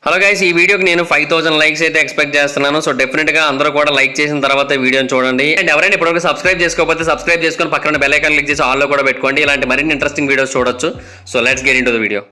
Hello guys, ఈ వీడియోకి నేను 5000 లైక్స్ అయితే ఎక్స్పెక్ట్ చేస్తున్నాను. సో డెఫినెట్ గా అందరూ కూడా లైక్ చేసిన తర్వాత వీడియోని చూడండి. అండ్ ఎవరైనా ఇప్పటివరకు సబ్స్క్రైబ్ చేసుకోకపోతే సబ్స్క్రైబ్ చేసుకొని పక్కన బెల్ ఐకాన్ క్లిక్ చేసి ఆల్ లో కూడా పెట్టుకోండి. ఇలాంటి మరిన్ని ఇంట్రెస్టింగ్ వీడియోస్ చూడొచ్చు. So let's get into the video.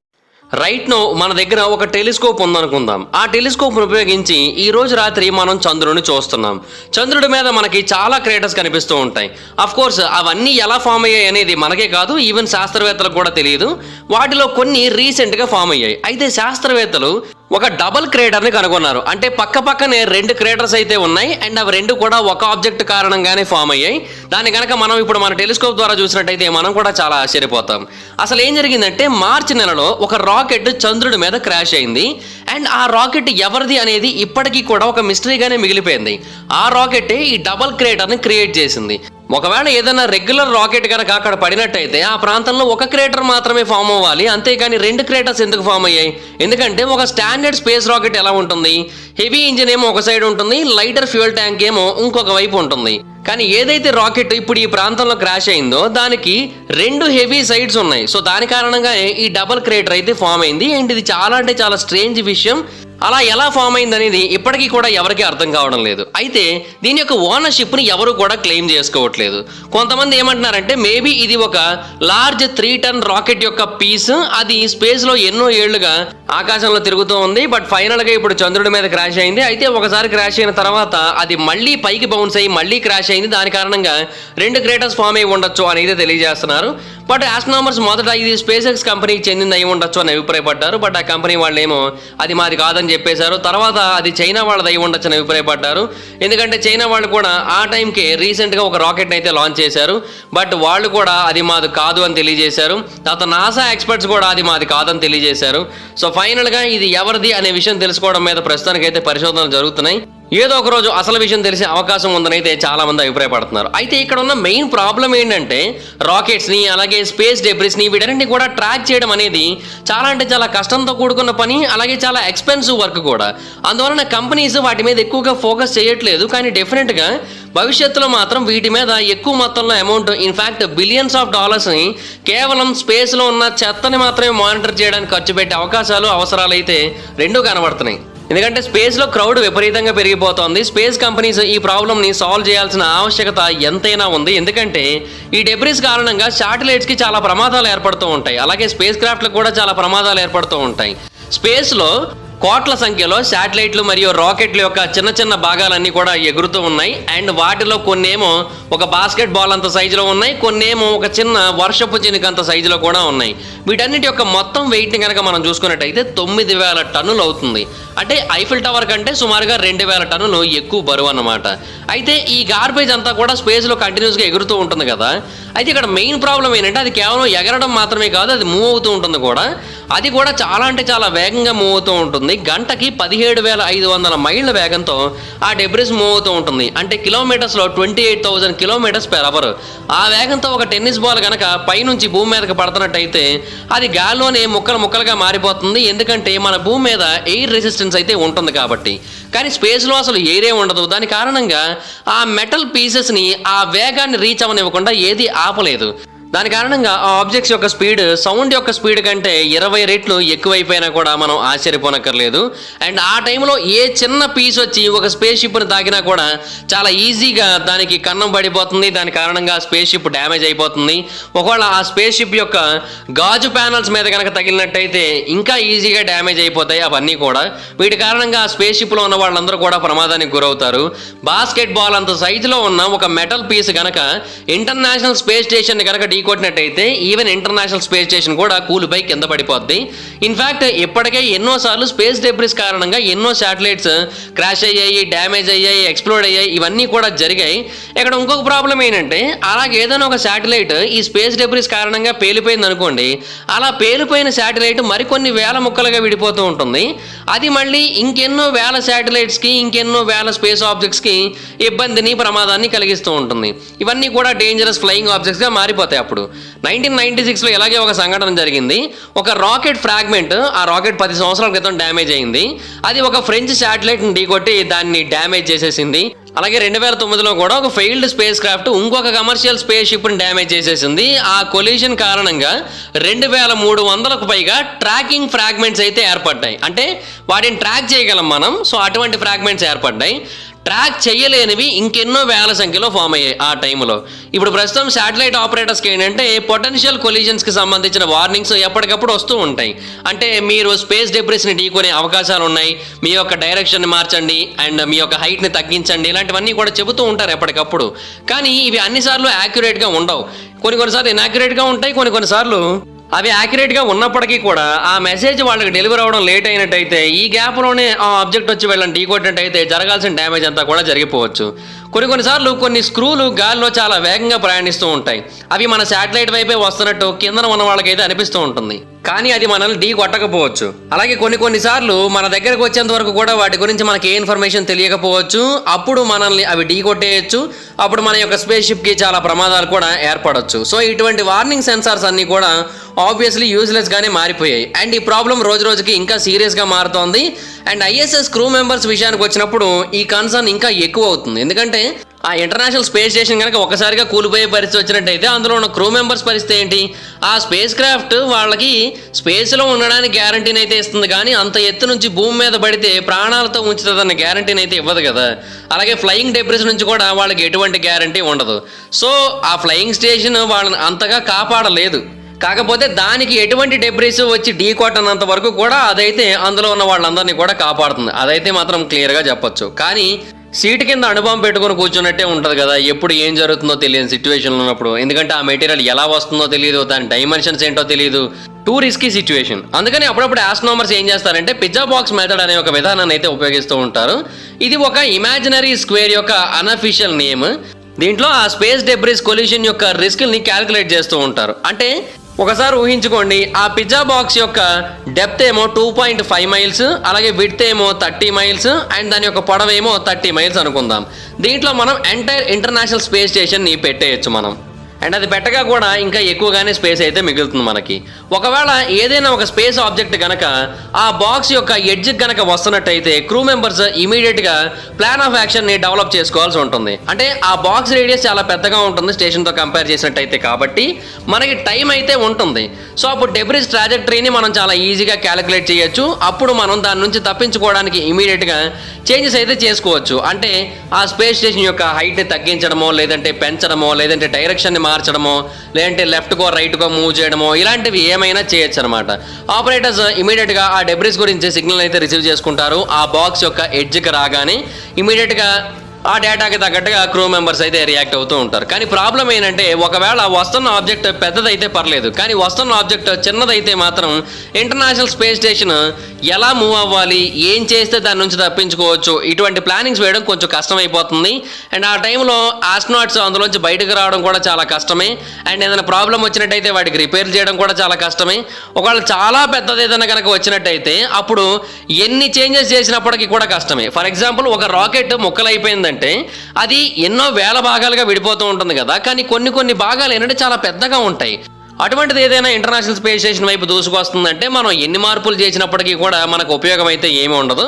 Right now మన దగ్గర ఒక టెలిస్కోప్ ఉందనుకుందాం. ఆ టెలిస్కోప్ను ఉపయోగించి ఈ రోజు రాత్రి మనం చంద్రుడిని చూస్తున్నాం. చంద్రుడి మీద మనకి చాలా క్రేటర్స్ కనిపిస్తూ ఉంటాయి. అఫ్ కోర్స్ అవన్నీ ఎలా ఫామ్ అయ్యాయి అనేది మనకే కాదు, ఈవెన్ శాస్త్రవేత్తలకు కూడా తెలియదు. వాటిలో కొన్ని రీసెంట్గా ఫామ్ అయ్యాయి. అయితే శాస్త్రవేత్తలు ఒక డబుల్ క్రేటర్ని కనుగొన్నారు. అంటే పక్కనే 2 క్రేటర్స్ అయితే ఉన్నాయి. అండ్ అవి 2 కూడా ఒక ఆబ్జెక్ట్ కారణంగానే ఫామ్ అయ్యాయి. దాన్ని కనుక మనం ఇప్పుడు మన టెలిస్కోప్ ద్వారా చూసినట్టయితే మనం కూడా చాలా ఆశ్చర్యపోతాం. అసలు ఏం జరిగిందంటే మార్చి నెలలో ఒక రాకెట్ చంద్రుడి మీద క్రాష్ అయింది. అండ్ ఆ రాకెట్ ఎవరిది అనేది ఇప్పటికీ కూడా ఒక మిస్టరీగానే మిగిలిపోయింది. ఆ రాకెట్ ఈ డబుల్ క్రేటర్ని క్రియేట్ చేసింది. ఒకవేళ ఏదైనా రెగ్యులర్ రాకెట్ కనుక అక్కడ పడినట్టయితే ఆ ప్రాంతంలో ఒక క్రేటర్ మాత్రమే ఫామ్ అవ్వాలి, అంతేకాని 2 క్రేటర్స్ ఎందుకు ఫామ్ అయ్యాయి? ఎందుకంటే ఒక స్టాండర్డ్ స్పేస్ రాకెట్ ఎలా ఉంటుంది, హెవీ ఇంజిన్ ఏమో ఒక సైడ్ ఉంటుంది, లైటర్ ఫ్యూయల్ ట్యాంక్ ఏమో ఇంకొక వైపు ఉంటుంది. కానీ ఏదైతే రాకెట్ ఇప్పుడు ఈ ప్రాంతంలో క్రాష్ అయిందో దానికి 2 హెవీ సైడ్స్ ఉన్నాయి. సో దాని కారణంగా ఈ డబుల్ క్రేటర్ అయితే ఫామ్ అయింది. అండ్ ఇది చాలా అంటే చాలా స్ట్రేంజ్ విషయం. అలా ఎలా ఫామ్ అయింది అనేది ఇప్పటికీ కూడా ఎవరికీ అర్థం కావడం లేదు. అయితే దీని యొక్క ఓనర్షిప్ని ఎవరు కూడా క్లెయిమ్ చేసుకోవట్లేదు. కొంతమంది ఏమంటున్నారంటే మేబీ ఇది ఒక లార్జ్ 3 టన్ రాకెట్ యొక్క పీస్, అది స్పేస్లో ఎన్నో ఏళ్లుగా ఆకాశంలో తిరుగుతూ ఉంది. బట్ ఫైనల్గా ఇప్పుడు చంద్రుడి మీద క్రాష్ అయింది. అయితే ఒకసారి క్రాష్ అయిన తర్వాత అది మళ్ళీ పైకి బౌన్స్ అయ్యి మళ్ళీ క్రాష్ అయింది. దాని కారణంగా 2 క్రేటర్స్ ఫామ్ అయి ఉండొచ్చు అనేది తెలియజేస్తున్నారు. బట్ ఆస్ట్రోనామర్స్ మొదట ఇది స్పేస్ ఎక్స్ కంపెనీకి చెందింది అయి ఉండొచ్చు అని అభిప్రాయపడ్డారు. బట్ ఆ కంపెనీ వాళ్ళు ఏమో అది మాది కాదని చెప్పేశారు. తర్వాత అది చైనా వాళ్ళది అయి ఉండొచ్చు అని అభిప్రాయపడ్డారు. ఎందుకంటే చైనా వాళ్ళు కూడా ఆ టైంకి రీసెంట్గా ఒక రాకెట్ని అయితే లాంచ్ చేశారు. బట్ వాళ్ళు కూడా అది మాది కాదు అని తెలియజేశారు. తర్వాత నాసా ఎక్స్పర్ట్స్ కూడా అది మాది కాదని తెలియజేశారు. సో ఫైనల్గా ఇది ఎవరిది అనే విషయం తెలుసుకోవడం మీద ప్రస్తుతానికైతే పరిశోధనలు జరుగుతున్నాయి. ఏదో ఒక రోజు అసలు విషయం తెలిసే అవకాశం ఉందని అయితే చాలా మంది అభిప్రాయపడుతున్నారు. అయితే ఇక్కడ ఉన్న మెయిన్ ప్రాబ్లం ఏంటంటే రాకెట్స్ని అలాగే స్పేస్ డెబ్రిస్ని వీటన్నింటినీ కూడా ట్రాక్ చేయడం అనేది చాలా అంటే చాలా కష్టంతో కూడుకున్న పని, అలాగే చాలా ఎక్స్పెన్సివ్ వర్క్ కూడా. అందువలన కంపెనీస్ వాటి మీద ఎక్కువగా ఫోకస్ చేయట్లేదు. కానీ డెఫినెట్గా భవిష్యత్తులో మాత్రం వీటి మీద ఎక్కువ మొత్తంలో అమౌంట్, ఇన్ఫ్యాక్ట్ బిలియన్స్ ఆఫ్ డాలర్స్ని కేవలం స్పేస్లో ఉన్న చెత్తని మాత్రమే మానిటర్ చేయడానికి ఖర్చు పెట్టే అవకాశాలు, అవసరాలు అయితే రెండూ కనబడుతున్నాయి. ఎందుకంటే స్పేస్లో క్రౌడ్ విపరీతంగా పెరిగిపోతోంది. స్పేస్ కంపెనీస్ ఈ ప్రాబ్లమ్ని సాల్వ్ చేయాల్సిన ఆవశ్యకత ఎంతైనా ఉంది. ఎందుకంటే ఈ డెబ్రిస్ కారణంగా శాటిలైట్స్కి చాలా ప్రమాదాలు ఏర్పడుతూ ఉంటాయి. అలాగే స్పేస్ క్రాఫ్ట్లకు కూడా చాలా ప్రమాదాలు ఏర్పడుతూ ఉంటాయి. స్పేస్లో కోట్ల సంఖ్యలో శాటిలైట్లు మరియు రాకెట్ల యొక్క చిన్న చిన్న భాగాలన్నీ కూడా ఎగురుతూ ఉన్నాయి. అండ్ వాటిలో కొన్నేమో ఒక బాస్కెట్ బాల్ అంత సైజులో ఉన్నాయి, కొన్నేమో ఒక చిన్న వర్షపు చినుకంత సైజులో కూడా ఉన్నాయి. వీటన్నిటి యొక్క మొత్తం వెయిట్ని కనుక మనం చూసుకున్నట్టయితే 9000 టన్నులు అవుతుంది. అంటే ఐఫిల్ టవర్ కంటే సుమారుగా 2000 టన్నులు ఎక్కువ బరువు అన్నమాట. అయితే ఈ గార్బేజ్ అంతా కూడా స్పేస్లో కంటిన్యూస్గా ఎగురుతూ ఉంటుంది కదా. అయితే ఇక్కడ మెయిన్ ప్రాబ్లం ఏంటంటే అది కేవలం ఎగరడం మాత్రమే కాదు, అది మూవ్ అవుతూ ఉంటుంది కూడా. అది కూడా చాలా అంటే చాలా వేగంగా మూవ్ అవుతూ ఉంటుంది. గంటకి 17,500 మైళ్ళ వేగంతో ఆ డెబ్రిస్ మూవ్ అవుతూ ఉంటుంది. అంటే కిలోమీటర్స్లో 28,000 km/h. ఆ వేగంతో ఒక టెన్నిస్ బాల్ కనుక పైనుంచి భూమి మీదకి పడుతున్నట్టయితే అది గాల్లోనే ముక్కలుగా మారిపోతుంది. ఎందుకంటే మన భూమి మీద ఎయిర్ రెసిస్టెన్స్ అయితే ఉంటుంది కాబట్టి. కానీ స్పేస్లో అసలు ఎయిరే ఉండదు. దాని కారణంగా ఆ మెటల్ పీసెస్ని ఆ వేగాన్ని రీచ్ అవ్వనివ్వకుండా ఏది ఆపలేదు. దాని కారణంగా ఆ ఆబ్జెక్ట్స్ యొక్క స్పీడ్ సౌండ్ యొక్క స్పీడ్ కంటే 20 రెట్లు ఎక్కువైపోయినా కూడా మనం ఆశ్చర్యపోనక్కర్లేదు. అండ్ ఆ టైంలో ఏ చిన్న పీస్ వచ్చి ఒక స్పేస్ షిప్ని తాకినా కూడా చాలా ఈజీగా దానికి కన్నం పడిపోతుంది. దాని కారణంగా స్పేస్ షిప్ డ్యామేజ్ అయిపోతుంది. ఒకవేళ ఆ స్పేస్ షిప్ యొక్క గాజు ప్యానల్స్ మీద కనుక తగిలినట్టయితే ఇంకా ఈజీగా డ్యామేజ్ అయిపోతాయి అవన్నీ కూడా. వీటి కారణంగా ఆ స్పేస్ షిప్లో ఉన్న వాళ్ళందరూ కూడా ప్రమాదానికి గురవుతారు. బాస్కెట్ బాల్ అంత సైజులో ఉన్న ఒక మెటల్ పీస్ కనుక ఇంటర్నేషనల్ స్పేస్ స్టేషన్ కనుక కొట్టినట్టయితే ఈవెన్ ఇంటర్నేషనల్ స్పేస్ స్టేషన్ కూడా కూలిపై కింద పడిపోద్ది. ఇన్ఫ్యాక్ట్ ఇప్పటికే ఎన్నోసార్లు స్పేస్ డెబ్రిస్ కారణంగా ఎన్నో శాటిలైట్స్ క్రాష్ అయ్యాయి, డ్యామేజ్ అయ్యాయి, ఎక్స్ప్లోడ్ అయ్యాయి, ఇవన్నీ కూడా జరిగాయి. ఇక్కడ ఇంకొక ప్రాబ్లం ఏంటంటే అలాగే ఏదైనా ఒక శాటిలైట్ ఈ స్పేస్ డెబ్రిస్ కారణంగా పేలిపోయింది అనుకోండి, అలా పేలిపోయిన శాటిలైట్ మరికొన్ని వేల ముక్కలుగా విడిపోతూ ఉంటుంది. అది మళ్ళీ ఇంకెన్నో వేల శాటిలైట్స్కి, ఇంకెన్నో వేల స్పేస్ ఆబ్జెక్ట్స్కి ఇబ్బందిని, ప్రమాదాన్ని కలిగిస్తూ ఉంటుంది. ఇవన్నీ కూడా డేంజరస్ ఫ్లయింగ్ ఆబ్జెక్ట్స్గా మారిపోతాయి. అప్పుడు 1996లో ఇలాగే ఒక సంఘటన జరిగింది. ఒక రాకెట్ ఫ్రాగ్మెంట్, ఆ రాకెట్ 10 సంవత్సరాల క్రితం డ్యామేజ్ అయింది. అది ఒక ఫ్రెంచ్ శాటిలైట్ని ఢీకొట్టి దాన్ని డ్యామేజ్ చేసేసింది. అలాగే 2009లో కూడా ఒక ఫెయిల్డ్ స్పేస్ క్రాఫ్ట్ ఇంకొక కమర్షియల్ స్పేస్ షిప్ని డ్యామేజ్ చేసేసింది. ఆ కొలిషన్ కారణంగా 2300కు పైగా ట్రాకింగ్ ఫ్రాగ్మెంట్స్ అయితే ఏర్పడ్డాయి. అంటే వాటిని ట్రాక్ చేయగలం మనం. సో అటువంటి ఫ్రాగ్మెంట్స్ ఏర్పడ్డాయి. ట్రాక్ చేయలేనివి ఇంకెన్నో వేల సంఖ్యలో ఫామ్ అయ్యాయి ఆ టైంలో. ఇప్పుడు ప్రస్తుతం శాటిలైట్ ఆపరేటర్స్కి ఏంటంటే పొటెన్షియల్ కొలిజన్స్కి సంబంధించిన వార్నింగ్స్ ఎప్పటికప్పుడు వస్తూ ఉంటాయి. అంటే మీరు స్పేస్ డెబ్రిస్ని ఢీకొనే అవకాశాలు ఉన్నాయి, మీ యొక్క డైరెక్షన్ని మార్చండి అండ్ మీ యొక్క హైట్ని తగ్గించండి, ఇలాంటివన్నీ కూడా చెబుతూ ఉంటారు ఎప్పటికప్పుడు. కానీ ఇవి అన్నిసార్లు యాక్యురేట్గా ఉండవు. కొన్నిసార్లు ఇన్యాక్యురేట్గా ఉంటాయి, కొన్నిసార్లు అవి యాక్యురేట్గా ఉన్నప్పటికీ కూడా ఆ మెసేజ్ వాళ్ళకి డెలివర్ అవ్వడం లేట్ అయినట్టయితే ఈ గ్యాప్లోనే ఆ ఆబ్జెక్ట్ వచ్చి వెళ్ళని ఢీకొట్టినట్టయితే జరగాల్సిన డ్యామేజ్ అంతా కూడా జరిగిపోవచ్చు. కొన్నిసార్లు కొన్ని స్క్రూలు గాల్లో చాలా వేగంగా ప్రయాణిస్తూ ఉంటాయి. అవి మన శాటిలైట్ వైపే వస్తున్నట్టు కిందన ఉన్న వాళ్ళకైతే అనిపిస్తూ ఉంటుంది, కానీ అది మనల్ని ఢీ కొట్టకపోవచ్చు. అలాగే కొన్నిసార్లు మన దగ్గరకు వచ్చేంత వరకు కూడా వాటి గురించి మనకి ఏ ఇన్ఫర్మేషన్ తెలియకపోవచ్చు. అప్పుడు మనల్ని అవి ఢీ కొట్టేయచ్చు. అప్పుడు మన యొక్క స్పేస్ షిప్కి చాలా ప్రమాదాలు కూడా ఏర్పడవచ్చు. సో ఇటువంటి వార్నింగ్ సెన్సార్స్ అన్నీ కూడా ఆబ్వియస్లీ యూజ్లెస్గానే మారిపోయాయి. అండ్ ఈ ప్రాబ్లం రోజు రోజుకి ఇంకా సీరియస్గా మారుతోంది. అండ్ ఐఎస్ఎస్ క్రూ మెంబర్స్ విషయానికి వచ్చినప్పుడు ఈ కన్సర్న్ ఇంకా ఎక్కువ అవుతుంది. ఎందుకంటే ఆ ఇంటర్నేషనల్ స్పేస్ స్టేషన్ కనుక ఒకసారిగా కూలిపోయే పరిస్థితి వచ్చినట్టయితే అందులో ఉన్న క్రూ మెంబర్స్ పరిస్థితి ఏంటి? ఆ స్పేస్ క్రాఫ్ట్ వాళ్ళకి స్పేస్లో ఉండడానికి గ్యారంటీని అయితే ఇస్తుంది, కానీ అంత ఎత్తు నుంచి భూమి మీద పడితే ప్రాణాలతో ఉంచుతుందన్న గ్యారంటీని అయితే ఇవ్వదు కదా. అలాగే ఫ్లయింగ్ డెబ్రిస్ నుంచి కూడా వాళ్ళకి ఎటువంటి గ్యారంటీ ఉండదు. సో ఆ ఫ్లయింగ్ స్టేషన్ వాళ్ళని అంతగా కాపాడలేదు. కాకపోతే దానికి ఎటువంటి డెబ్రిస్ వచ్చి ఢీ కొట్టనంత వరకు కూడా అదైతే అందులో ఉన్న వాళ్ళందరినీ కూడా కాపాడుతుంది. అదైతే మాత్రం క్లియర్గా చెప్పొచ్చు. కానీ సీటు కింద అణుబాంబు పెట్టుకుని కూర్చున్నట్టే ఉంటుంది కదా, ఎప్పుడు ఏం జరుగుతుందో తెలియని సిచ్యువేషన్లో ఉన్నప్పుడు. ఎందుకంటే ఆ మెటీరియల్ ఎలా వస్తుందో తెలియదు, దాని డైమెన్షన్స్ ఏంటో తెలియదు, టూ రిస్కీ సిచ్యువేషన్. అందుకని అప్పుడప్పుడు ఆస్ట్రోనమర్స్ ఏం చేస్తారంటే పిజ్జా బాక్స్ మెథడ్ అనే ఒక విధానాన్ని అయితే ఉపయోగిస్తూ ఉంటారు. ఇది ఒక ఇమాజినరీ స్క్వేర్ యొక్క అన్అఫిషియల్ నేమ్. దీంట్లో ఆ స్పేస్ డెబ్రిస్ కొలిషన్ యొక్క రిస్క్ని క్యాలిక్యులేట్ చేస్తూ ఉంటారు. అంటే ఒకసారి ఊహించుకోండి, ఆ పిజ్జా బాక్స్ యొక్క డెప్త్ ఏమో 2.5 మైల్స్, అలాగే విడ్త్ ఏమో 30 మైల్స్ అండ్ దాని యొక్క పొడవేమో 30 మైల్స్ అనుకుందాం. దీంట్లో మనం ఎంటైర్ ఇంటర్నేషనల్ స్పేస్ స్టేషన్ని పెట్టేయచ్చు మనం. అండ్ అది పెట్టగా కూడా ఇంకా ఎక్కువగానే స్పేస్ అయితే మిగులుతుంది మనకి. ఒకవేళ ఏదైనా ఒక స్పేస్ ఆబ్జెక్ట్ కనుక ఆ బాక్స్ యొక్క ఎడ్జ్ కనుక వస్తున్నట్టయితే క్రూ మెంబర్స్ ఇమీడియట్గా ప్లాన్ ఆఫ్ యాక్షన్ని డెవలప్ చేసుకోవాల్సి ఉంటుంది. అంటే ఆ బాక్స్ రేడియస్ చాలా పెద్దగా ఉంటుంది స్టేషన్తో కంపేర్ చేసినట్టయితే, కాబట్టి మనకి టైం అయితే ఉంటుంది. సో అప్పుడు డెబ్రిస్ ట్రాజెక్టరీని మనం చాలా ఈజీగా క్యాలిక్యులేట్ చేయొచ్చు. అప్పుడు మనం దాని నుంచి తప్పించుకోవడానికి ఇమీడియట్గా చేంజెస్ అయితే చేసుకోవచ్చు. అంటే ఆ స్పేస్ స్టేషన్ యొక్క హైట్ని తగ్గించడమో, లేదంటే పెంచడమో, లేదంటే డైరెక్షన్ని మార్చడమో, లేదంటే లెఫ్ట్కో రైట్కో మూవ్ చేయడమో, ఇలాంటివి ఏమైనా చేయొచ్చు అనమాట. ఆపరేటర్స్ ఇమీడియట్గా ఆ డెబ్రిస్ గురించి సిగ్నల్ అయితే రిసీవ్ చేసుకుంటారు. ఆ బాక్స్ యొక్క ఎడ్జ్కి రాగానే ఇమీడియట్గా ఆ డేటాకి తగ్గట్టుగా క్రూ మెంబర్స్ అయితే రియాక్ట్ అవుతూ ఉంటారు. కానీ ప్రాబ్లం ఏంటంటే ఒకవేళ వస్తున్న ఆబ్జెక్ట్ పెద్దదైతే పర్లేదు, కానీ వస్తున్న ఆబ్జెక్ట్ చిన్నదైతే మాత్రం ఇంటర్నేషనల్ స్పేస్ స్టేషన్ ఎలా మూవ్ అవ్వాలి, ఏం చేస్తే దాని నుంచి తప్పించుకోవచ్చు, ఇటువంటి ప్లానింగ్స్ వేయడం కొంచెం కష్టమైపోతుంది. అండ్ ఆ టైంలో ఆస్ట్రోనాట్స్ అందులోంచి బయటకు రావడం కూడా చాలా కష్టమే. అండ్ ఏదైనా ప్రాబ్లం వచ్చినట్టయితే వాటికి రిపేర్ చేయడం కూడా చాలా కష్టమే. ఒకవేళ చాలా పెద్దది ఏదైనా కనుక వచ్చినట్టయితే అప్పుడు ఎన్ని చేంజెస్ చేసినప్పటికీ కూడా కష్టమే. ఫర్ ఎగ్జాంపుల్ ఒక రాకెట్ ముక్కలైపోయింది అంటే అది ఎన్నో వేల భాగాలుగా విడిపోతూ ఉంటుంది కదా, కానీ కొన్ని భాగాలు ఏంటంటే చాలా పెద్దగా ఉంటాయి. అటువంటిది ఏదైనా ఇంటర్నేషనల్ స్పేస్ స్టేషన్ వైపు దూసుకొస్తుందంటే మనం ఎన్ని మార్పులు చేసినప్పటికీ కూడా మనకు ఉపయోగం అయితే ఏమీ ఉండదు.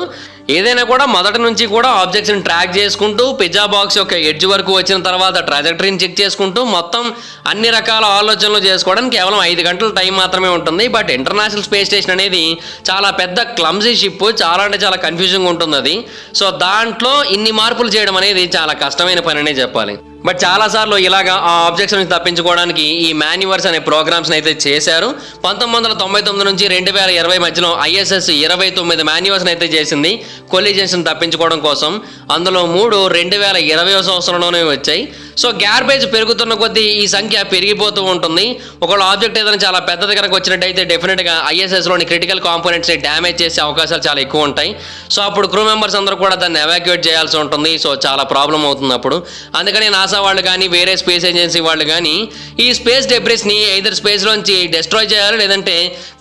ఏదైనా కూడా మొదటి నుంచి కూడా ఆబ్జెక్ట్స్ని ట్రాక్ చేసుకుంటూ పిజ్జా బాక్స్ యొక్క ఎడ్జ్ వరకు వచ్చిన తర్వాత ట్రాజెక్టరీని చెక్ చేసుకుంటూ మొత్తం అన్ని రకాల ఆలోచనలు చేసుకోవడానికి కేవలం 5 గంటల టైం మాత్రమే ఉంటుంది. బట్ ఇంటర్నేషనల్ స్పేస్ స్టేషన్ అనేది చాలా పెద్ద క్లమ్జీ షిప్, చాలా అంటే చాలా కన్ఫ్యూజింగ్ ఉంటుంది అది. సో దాంట్లో ఇన్ని మార్పులు చేయడం అనేది చాలా కష్టమైన పని అనే చెప్పాలి. బట్ చాలాసార్లు ఇలాగా ఆ ఆబ్జెక్ట్స్ నుంచి తప్పించుకోవడానికి ఈ మాన్యువర్స్ అనే ప్రోగ్రామ్స్ని అయితే చేశారు. 1999 నుంచి 2020 మధ్యలో ఐఎస్ఎస్ 29 మాన్యువర్స్ని అయితే చేసింది కొలిజన్స్ని తప్పించుకోవడం కోసం. అందులో 3 2020 సంవత్సరంలోనే వచ్చాయి. సో గ్యార్బేజ్ పెరుగుతున్న కొద్దీ ఈ సంఖ్య పెరిగిపోతూ ఉంటుంది. ఒకవేళ ఆబ్జెక్ట్ ఏదైనా చాలా పెద్దది కనుక వచ్చినట్టయితే డెఫినెట్గా ఐఎస్ఎస్లోని క్రిటికల్ కాంపోనెంట్స్ని డ్యామేజ్ చేసే అవకాశాలు చాలా ఎక్కువ ఉంటాయి. సో అప్పుడు క్రూ మెంబర్స్ అందరూ కూడా దాన్ని ఎవాక్యుయేట్ చేయాల్సి ఉంటుంది. సో చాలా ప్రాబ్లం అవుతుంది అప్పుడు. అందుకని నా నాసా వాళ్ళు కానీ వేరే స్పేస్ ఏజెన్సీ వాళ్ళు కానీ ఈ స్పేస్ డెబ్రిస్ని ఎయిదర్ స్పేస్లోంచి డిస్ట్రాయ్ చేయాలి, లేదంటే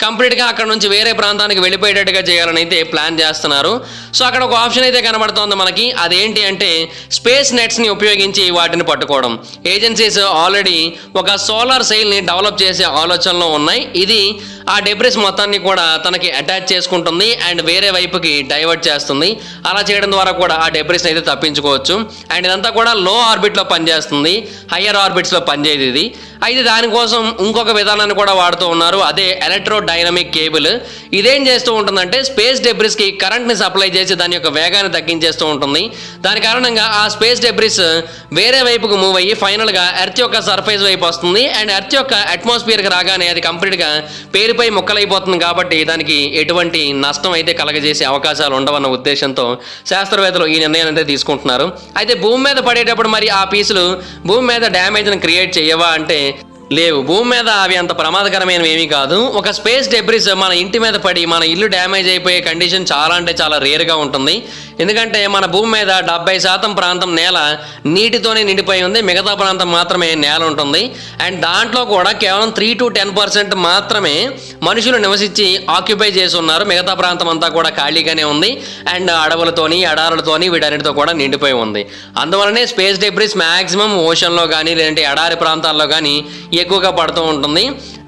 కంప్లీట్గా అక్కడ నుంచి వేరే ప్రాంతానికి వెళ్ళిపోయేటట్టుగా చేయాలని అయితే ప్లాన్ చేస్తున్నారు. సో అక్కడ ఒక ఆప్షన్ అయితే కనబడుతోంది మనకి. అదేంటి అంటే స్పేస్ నెట్స్ని ఉపయోగించి వాటిని పట్టుకోవడం. ఏజెన్సీస్ ఆల్రెడీ ఒక సోలార్ సెయిల్ని డెవలప్ చేసే ఆలోచనలో ఉన్నాయి. ఇది ఆ డెబ్రిస్ మొత్తాన్ని కూడా తనకి అటాచ్ చేసుకుంటుంది అండ్ వేరే వైపుకి డైవర్ట్ చేస్తుంది. అలా చేయడం ద్వారా కూడా ఆ డెబ్రిస్ని అయితే తప్పించుకోవచ్చు. అండ్ ఇదంతా కూడా లో ఆర్బిట్లో పనిచేస్తుంది, హయ్యర్ ఆర్బిట్స్లో పనిచేయదు ఇది. అయితే దానికోసం ఇంకొక విధానాన్ని కూడా వాడుతూ ఉన్నారు, అదే ఎలక్ట్రో డైనమిక్ కేబుల్. ఇదేం చేస్తూ ఉంటుందంటే స్పేస్ డెబ్రిస్కి కరెంట్ని సప్లై చేసి దాని యొక్క వేగాన్ని తగ్గించేస్తూ ఉంటుంది. దాని కారణంగా ఆ స్పేస్ డెబ్రిస్ వేరే వైపుకు మూవ్ అయ్యి ఫైనల్గా ఎర్త్ యొక్క సర్ఫేస్ వైపు వస్తుంది. అండ్ ఎర్త్ యొక్క అట్మాస్ఫియర్కి రాగానే అది కంప్లీట్గా పేరుపై ముక్కలైపోతుంది. కాబట్టి దానికి ఎటువంటి నష్టం అయితే కలగజేసే అవకాశాలు ఉండవన్న ఉద్దేశంతో శాస్త్రవేత్తలు ఈ నిర్ణయాన్ని అయితే తీసుకుంటున్నారు. అయితే భూమి మీద పడేటప్పుడు మరి ఆ పీసులు భూమి మీద డ్యామేజ్ని క్రియేట్ చేయవా అంటే లేవు. భూమి మీద అవి అంత ప్రమాదకరమైనవి ఏమీ కాదు. ఒక స్పేస్ డెబ్రిస్ మన ఇంటి మీద పడి మన ఇల్లు డ్యామేజ్ అయిపోయే కండిషన్ చాలా అంటే చాలా రేర్గా ఉంటుంది. ఎందుకంటే మన భూమి మీద 70% ప్రాంతం నేల నీటితోనే నిండిపోయి ఉంది, మిగతా ప్రాంతం మాత్రమే నేల ఉంటుంది. అండ్ దాంట్లో కూడా కేవలం 3 to 10% మాత్రమే మనుషులు నివసించి ఆక్యుపై చేసి ఉన్నారు. మిగతా ప్రాంతం అంతా కూడా ఖాళీగానే ఉంది అండ్ అడవులతోని ఎడారులతోని వీటన్నిటితో కూడా నిండిపోయి ఉంది. అందువలనే స్పేస్ డెబ్రిస్ మ్యాక్సిమం ఓషన్లో కానీ లేదంటే ఎడారి ప్రాంతాల్లో కానీ ఎక్కువగా పడుతూ ఉంటుంది.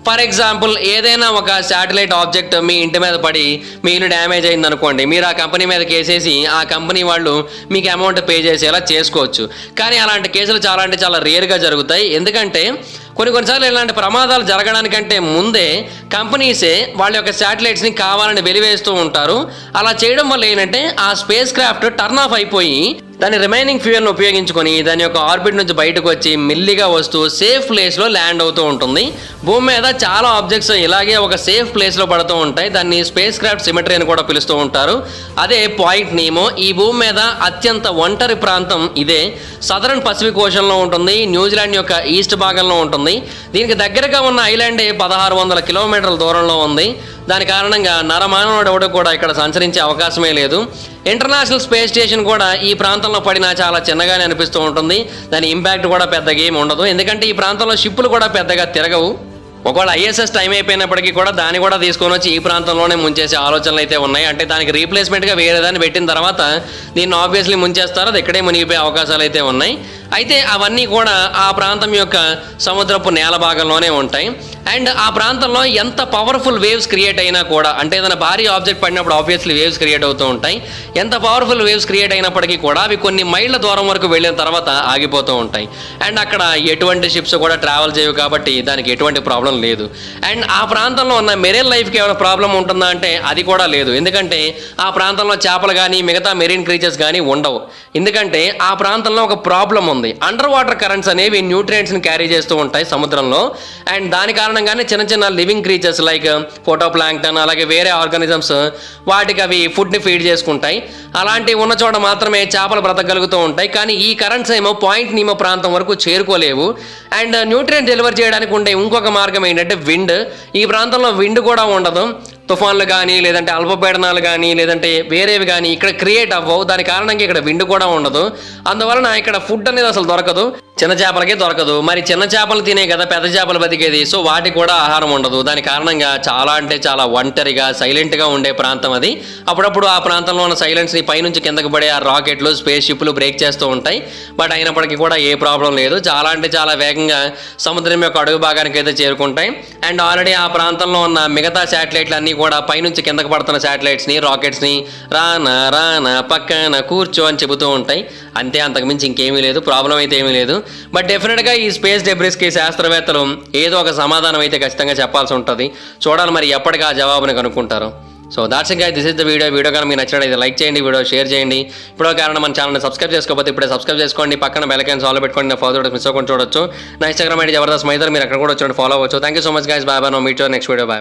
ఫర్ ఎగ్జాంపుల్ ఏదైనా ఒక శాటిలైట్ ఆబ్జెక్ట్ మీ ఇంటి మీద పడి మీ ఇల్లు డ్యామేజ్ అయింది అనుకోండి, మీరు ఆ కంపెనీ మీద కేసేసి ఆ కంపెనీ వాళ్ళు మీకు అమౌంట్ పే చేసేలా చేసుకోవచ్చు. కానీ అలాంటి కేసులు చాలా అంటే చాలా రేర్గా జరుగుతాయి. ఎందుకంటే కొన్నిసార్లు ఇలాంటి ప్రమాదాలు జరగడానికంటే ముందే కంపెనీసే వాళ్ళ యొక్క శాటిలైట్స్ని కావాలని వెలివేస్తూ ఉంటారు. అలా చేయడం వల్ల ఏంటంటే ఆ స్పేస్ క్రాఫ్ట్ టర్న్ ఆఫ్ అయిపోయి దాని రిమైనింగ్ ఫ్యూయల్ని ఉపయోగించుకొని దాని యొక్క ఆర్బిట్ నుంచి బయటకు వచ్చి మెల్లిగా వస్తూ సేఫ్ ప్లేస్లో ల్యాండ్ అవుతూ ఉంటుంది. భూమి మీద చాలా ఆబ్జెక్ట్స్ ఇలాగే ఒక సేఫ్ ప్లేస్లో పడుతూ ఉంటాయి. దాన్ని స్పేస్ క్రాఫ్ట్ సిమెట్రీ అని కూడా పిలుస్తూ ఉంటారు. అదే పాయింట్ నీమో. ఈ భూమి మీద అత్యంత ఒంటరి ప్రాంతం ఇదే. సదరన్ పసిఫిక్ ఓషన్లో ఉంటుంది, న్యూజిలాండ్ యొక్క ఈస్ట్ భాగంలో ఉంటుంది. దీనికి దగ్గరగా ఉన్న ఐలాండే 1600 కిలోమీటర్ల దూరంలో ఉంది. దాని కారణంగా నరమానవుడు ఎవడు కూడా ఇక్కడ సంచరించే అవకాశమే లేదు. ఇంటర్నేషనల్ స్పేస్ స్టేషన్ కూడా ఈ ప్రాంతంలో పడినా చాలా చిన్నగానే అనిపిస్తూ ఉంటుంది. దాని ఇంపాక్ట్ కూడా పెద్దగా ఏమి ఉండదు. ఎందుకంటే ఈ ప్రాంతంలో షిప్పులు కూడా పెద్దగా తిరగవు. ఒకవేళ ఐఎస్ఎస్ టైం అయిపోయినప్పటికీ కూడా దాన్ని కూడా తీసుకొని వచ్చి ఈ ప్రాంతంలోనే ముంచేసే ఆలోచనలు అయితే ఉన్నాయి. అంటే దానికి రీప్లేస్మెంట్గా వేరే దాన్ని పెట్టిన తర్వాత దీన్ని ఆబ్వియస్లీ ముంచేస్తారు, అది ఇక్కడే మునిగిపోయే అవకాశాలు అయితే ఉన్నాయి. అయితే అవన్నీ కూడా ఆ ప్రాంతం యొక్క సముద్రపు నేల భాగంలోనే ఉంటాయి. అండ్ ఆ ప్రాంతంలో ఎంత పవర్ఫుల్ వేవ్స్ క్రియేట్ అయినా కూడా, అంటే ఏదైనా భారీ ఆబ్జెక్ట్ పడినప్పుడు ఆబ్వియస్లీ వేవ్స్ క్రియేట్ అవుతూ ఉంటాయి. ఎంత పవర్ఫుల్ వేవ్స్ క్రియేట్ అయినప్పటికీ కూడా అవి కొన్ని మైళ్ళ దూరం వరకు వెళ్ళిన తర్వాత ఆగిపోతూ ఉంటాయి. అండ్ అక్కడ ఎటువంటి షిప్స్ కూడా ట్రావెల్ చేయవు కాబట్టి దానికి ఎటువంటి ప్రాబ్లం లేదు. అండ్ ఆ ప్రాంతంలో ఉన్న మెరైన్ లైఫ్కి ఏమైనా ప్రాబ్లం ఉంటుందా అంటే అది కూడా లేదు. ఎందుకంటే ఆ ప్రాంతంలో చేపలు కానీ మిగతా మెరీన్ క్రీచర్స్ కానీ ఉండవు. ఎందుకంటే ఆ ప్రాంతంలో ఒక ప్రాబ్లం ఉంది. అండర్ వాటర్ కరెంట్స్ అనేవి న్యూట్రియంట్స్ని క్యారీ చేస్తూ ఉంటాయి సముద్రంలో. అండ్ దాని కారణంగానే చిన్న చిన్న లివింగ్ క్రీచర్స్ లైక్ ఫోటోప్లాంక్టన్ అలాగే వేరే ఆర్గానిజమ్స్ వాటికి అవి ఫుడ్ని ఫీడ్ చేసుకుంటాయి. అలాంటివి ఉన్న చోట మాత్రమే చేపలు బ్రతకగలుగుతూ ఉంటాయి. కానీ ఈ కరెంట్స్ ఏమో పాయింట్ నీమో ప్రాంతం వరకు చేరుకోలేవు. అండ్ న్యూట్రియంట్ డెలివర్ చేయడానికి ఉండే ఇంకొక మార్గం ఏంటంటే విండ్. ఈ ప్రాంతంలో విండ్ కూడా ఉండదు. తుఫాన్లు కానీ లేదంటే అల్పపీడనాలు కానీ లేదంటే వేరేవి కానీ ఇక్కడ క్రియేట్ అవ్వవు. దాని కారణంగా ఇక్కడ విండ్ కూడా ఉండదు. అందువలన ఇక్కడ ఫుడ్ అనేది అసలు దొరకదు. చిన్న చేపలకే దొరకదు. మరి చిన్న చేపలు తినే కదా పెద్ద చేపలు బతికేది. సో వాటికి కూడా ఆహారం ఉండదు. దాని కారణంగా చాలా అంటే చాలా ఒంటరిగా సైలెంట్గా ఉండే ప్రాంతం అది. అప్పుడప్పుడు ఆ ప్రాంతంలో ఉన్న సైలెన్స్ని పైనుంచి కిందకు పడే ఆ రాకెట్లు స్పేస్ షిప్లు బ్రేక్ చేస్తూ ఉంటాయి. బట్ అయినప్పటికీ కూడా ఏ ప్రాబ్లం లేదు. చాలా అంటే చాలా వేగంగా సముద్రం యొక్క అడుగు భాగానికి అయితే చేరుకుంటాయి. అండ్ ఆల్రెడీ ఆ ప్రాంతంలో ఉన్న మిగతా శాటిలైట్లు అన్నీ కూడా పైనుంచి కిందకు పడుతున్న శాటిలైట్స్ని రాకెట్స్ని రానా పక్కన కూర్చో అని చెబుతూ ఉంటాయి. అంతే, అంతకుమించి ఇంకేమీ లేదు. ప్రాబ్లం అయితే ఏమీ లేదు. బట్ డెఫినెట్గా ఈ స్పేస్ డెబ్రిస్కి శాస్త్రవేత్తలు ఏదో ఒక సమాధానం అయితే ఖచ్చితంగా చెప్పాల్సి ఉంటుంది. చూడాలి మరి ఎప్పటికీ ఆ జవాబుని కనుక్కుంటారు. So that's it guys, this is the video. Video కానీ మీకు నచ్చినట్లయితే లైక్ చేయండి, వీడియో షేర్ చేయండి. ఇప్పుడు కారణం మన ఛానల్ని సబ్స్క్రైబ్ చేసుకోకపోతే ఇప్పుడే సబ్స్క్రైబ్ చేసుకోండి. పక్కన బెల్ ఐకాన్ ఆల్ పెట్టుకోండి. నా ఫాలో మిస్ అవ్వకుండా చూడొచ్చు. నా ఇన్స్టాగ్రామ్ ఐడి జబర్దస్త్ మైదర్, మీరు అక్కడ కూడా వచ్చి ఫాలో అవ్వచ్చు. Thank you so much guys. Bye bye. No meet you next video. Bye.